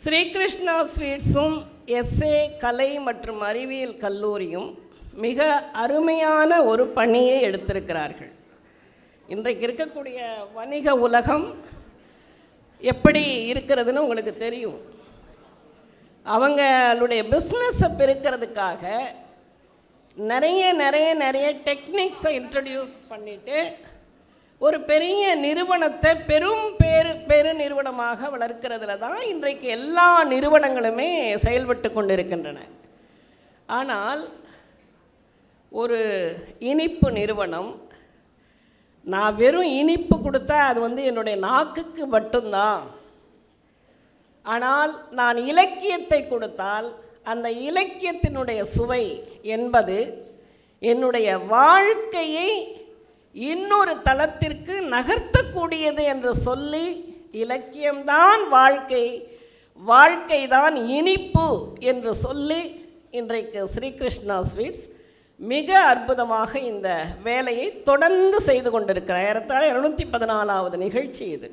Srikrishna ஸ்வீட்ஸும் S A கலை மற்றும் அறிவியல் கல்லூரியும் மிக அருமையான ஒரு பணியை எடுத்திருக்கிறார்கள். இன்றைக்கு இருக்கக்கூடிய வணிக உலகம் எப்படி இருக்கிறதுன்னு உங்களுக்கு தெரியும். அவங்களுடைய பிஸ்னஸை பெருக்கிறதுக்காக நிறைய டெக்னிக்ஸை இன்ட்ரடியூஸ் பண்ணிவிட்டு ஒரு பெரிய நிறுவனத்தை பெரு நிறுவனமாக வளர்க்கிறதுல தான் இன்றைக்கு எல்லா நிறுவனங்களுமே செயல்பட்டு கொண்டிருக்கின்றன. ஆனால் ஒரு இனிப்பு நிறுவனம், நான் வெறும் இனிப்பு கொடுத்தா அது என்னுடைய நாக்குக்கு மட்டும்தான், ஆனால் நான் இலக்கியத்தை கொடுத்தால் அந்த இலக்கியத்தினுடைய சுவை என்பது என்னுடைய வாழ்க்கையை இன்னொரு தளத்திற்கு நகர்த்தக்கூடியது என்று சொல்லி, இலக்கியம்தான் வாழ்க்கை, வாழ்க்கைதான் இனிப்பு என்று சொல்லி இன்றைக்கு ஸ்ரீகிருஷ்ணா ஸ்வீட்ஸ் மிக அற்புதமாக இந்த வேலையை தொடர்ந்து செய்து கொண்டிருக்கிறார். 214வது நிகழ்ச்சி இது.